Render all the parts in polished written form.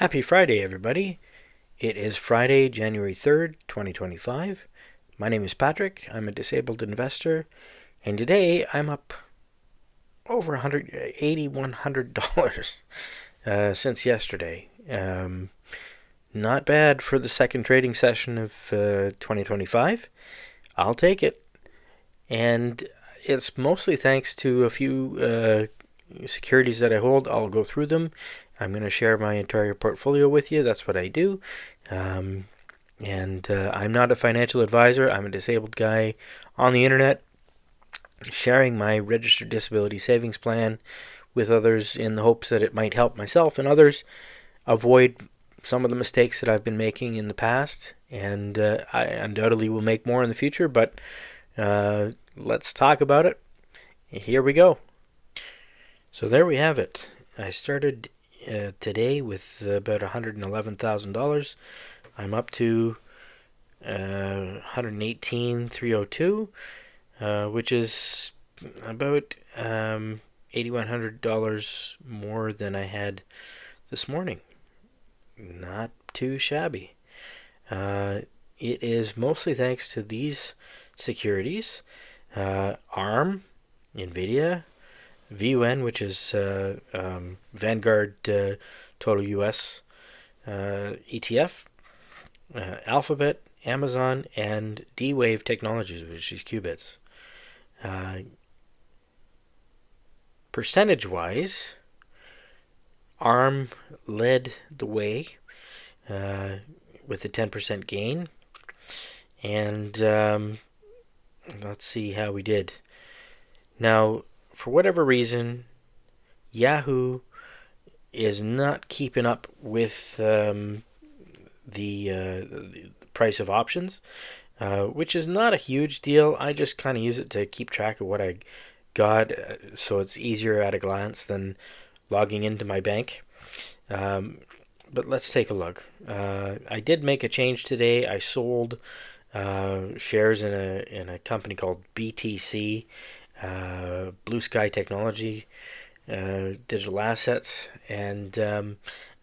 Happy Friday, everybody. It is Friday, January 3rd, 2025. My name is Patrick. I'm a disabled investor, and today I'm up over $100 since yesterday. Not bad for the second trading session of 2025. I'll take it. And it's mostly thanks to a few securities that I hold. I'll go through them. I'm going to share my entire portfolio with you. That's what I do. Um, I'm not a financial advisor. I'm a disabled guy on the internet sharing my registered disability savings plan with others in the hopes that it might help myself and others avoid some of the mistakes that I've been making in the past. And I undoubtedly will make more in the future, but let's talk about it. Here we go. So there we have it. I started today with about $111,000. I'm up to $118,302, which is about $8,100 more than I had this morning. Not too shabby. It is mostly thanks to these securities: ARM, NVIDIA, VUN, which is Vanguard Total US ETF, Alphabet, Amazon, and D-Wave Technologies, which is qubits. Percentage-wise, ARM led the way with a 10% gain. And let's see how we did. Now, for whatever reason, Yahoo is not keeping up with the price of options, which is not a huge deal. I just kind of use it to keep track of what I got, so it's easier at a glance than logging into my bank. But let's take a look. I did make a change today. I sold shares in a company called BTC, Blue Sky Technology, digital assets, and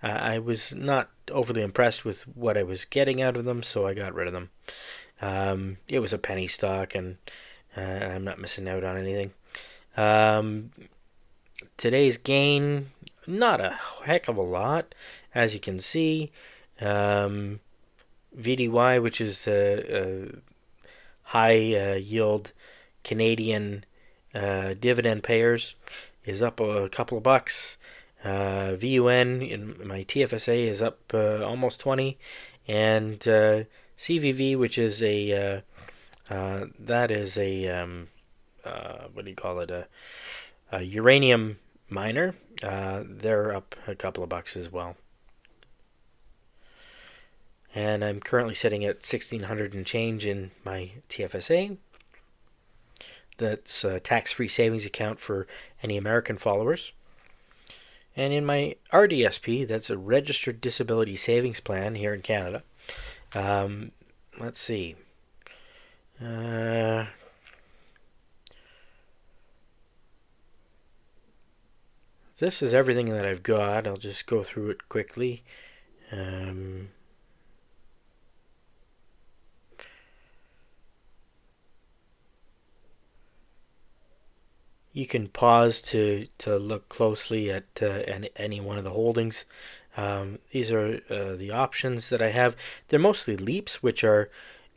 I was not overly impressed with what I was getting out of them, so I got rid of them. It was a penny stock, and I'm not missing out on anything. Today's gain, not a heck of a lot, as you can see. VDY, which is a high yield Canadian dividend payers, is up a couple of bucks. VUN in my TFSA is up almost 20, and CVV, which is a that is a what do you call it, a uranium miner, they're up a couple of bucks as well. And I'm currently sitting at 1,600 and change in my TFSA. That's a tax-free savings account for any American followers. And in my RDSP, that's a registered disability savings plan here in Canada. Let's see. This is everything that I've got. I'll just go through it quickly. You can pause to look closely at any one of the holdings. These are the options that I have. They're mostly LEAPs, which are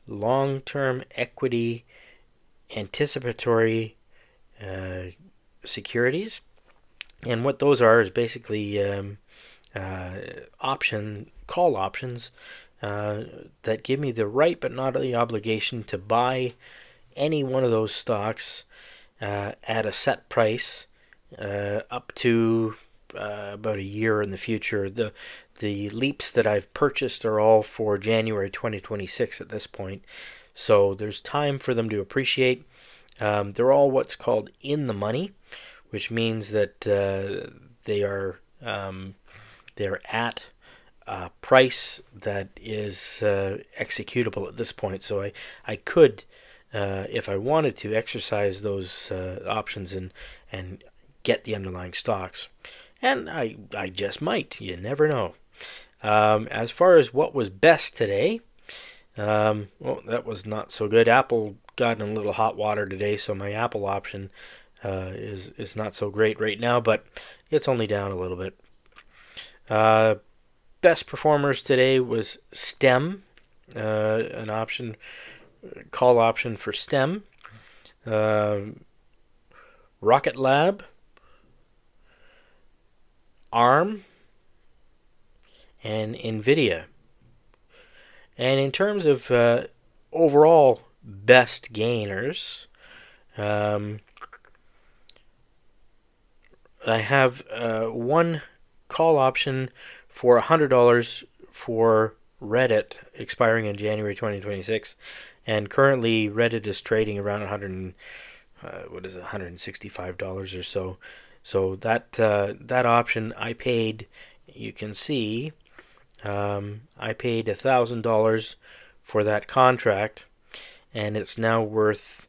long-term equity anticipatory securities. And what those are is basically call options that give me the right but not the obligation to buy any one of those stocks at a set price up to about a year in the future. The LEAPs that I've purchased are all for January 2026 at this point, so there's time for them to appreciate. They're all what's called in the money, which means that they're at a price that is executable at this point. So I could, if I wanted to, exercise those options and get the underlying stocks. And I just might. You never know. As far as what was best today, well, that was not so good. Apple got in a little hot water today, so my Apple option is not so great right now, but it's only down a little bit. Uh, Best performers today was STEM, an option, call option for STEM, uh, Rocket Lab, ARM, and NVIDIA. And in terms of overall best gainers, um, I have one call option for $100 for Reddit expiring in January 2026, and currently Reddit is trading around 100 what is it, $165 or so. So that option I paid, you can see, I paid $1,000 for that contract, and it's now worth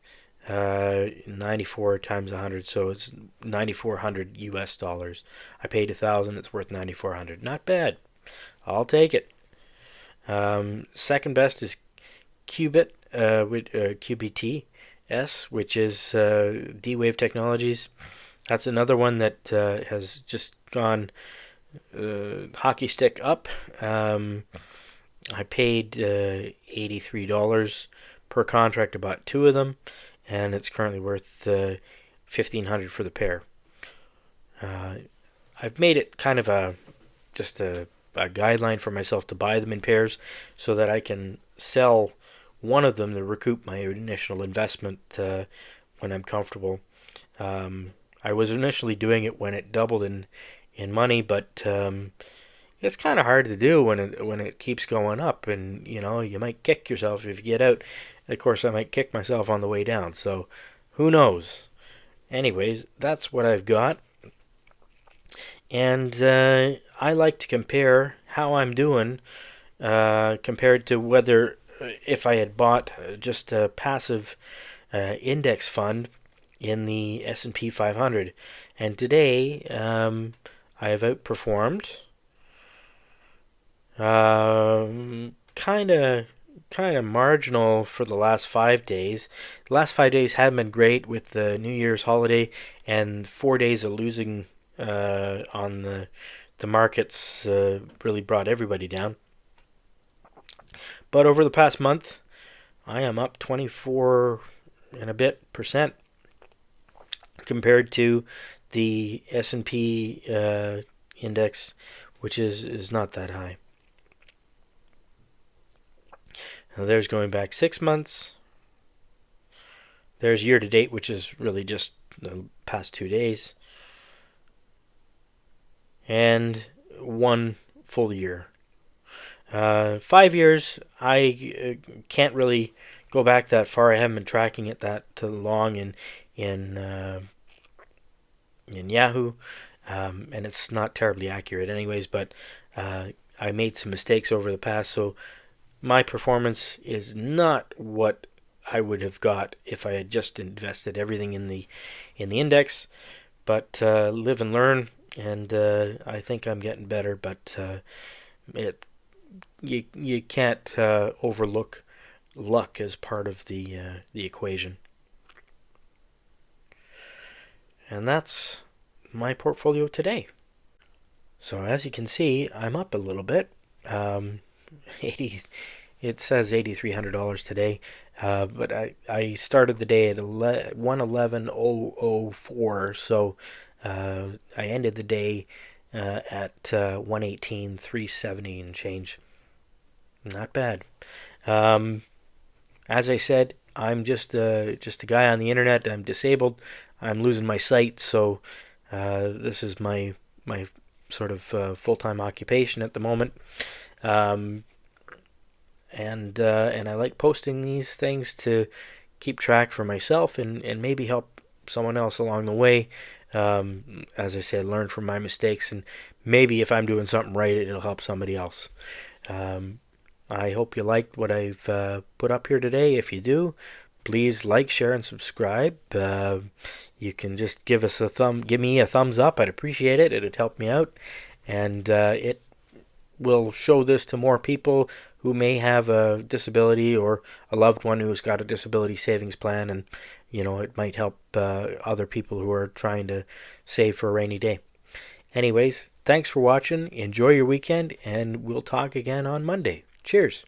94 times 100, so it's 9,400 US dollars. I paid 1,000, it's worth 9,400. Not bad. I'll take it. Second best is Qubit with QBTS, which is D-Wave Technologies. That's another one that has just gone hockey stick up. I paid $83 per contract, about two of them, and it's currently worth $1,500 for the pair. I've made it kind of just a guideline for myself to buy them in pairs so that I can sell one of them to recoup my initial investment when I'm comfortable. I was initially doing it when it doubled in money, but it's kind of hard to do when it keeps going up, and you might kick yourself if you get out. Of course, I might kick myself on the way down, so who knows? Anyways, that's what I've got, and I like to compare how I'm doing compared to whether if I had bought just a passive index fund in the S&P 500, and today I have outperformed. Kind of marginal for the last 5 days. The last 5 days haven't been great with the New Year's holiday and 4 days of losing on the markets really brought everybody down. But over the past month, I am up 24 and a bit percent compared to the S&P index, which is not that high. Now there's going back 6 months. There's year to date, which is really just the past 2 days. And 1 full year. 5 years, I can't really go back that far. I haven't been tracking it that long in Yahoo, and it's not terribly accurate anyways, but I made some mistakes over the past, so my performance is not what I would have got if I had just invested everything in the index, but live and learn, and I think I'm getting better, but you can't overlook luck as part of the equation. And that's my portfolio today. So as you can see, I'm up a little bit. 80. It says $8,300 today, but I started the day at 111,004, so I ended the day at 118,370 and change. Not bad. As I said, I'm just a guy on the internet. I'm disabled. I'm losing my sight, so this is my sort of full-time occupation at the moment. And I like posting these things to keep track for myself and maybe help someone else along the way. As I said, learn from my mistakes, and maybe if I'm doing something right, it'll help somebody else. I hope you liked what I've put up here today. If you do, please like, share, and subscribe. You can just give me a thumbs up. I'd appreciate it. It'd help me out, and it will show this to more people who may have a disability or a loved one who's got a disability savings plan, and it might help other people who are trying to save for a rainy day. Anyways, thanks for watching. Enjoy your weekend, and we'll talk again on Monday. Cheers.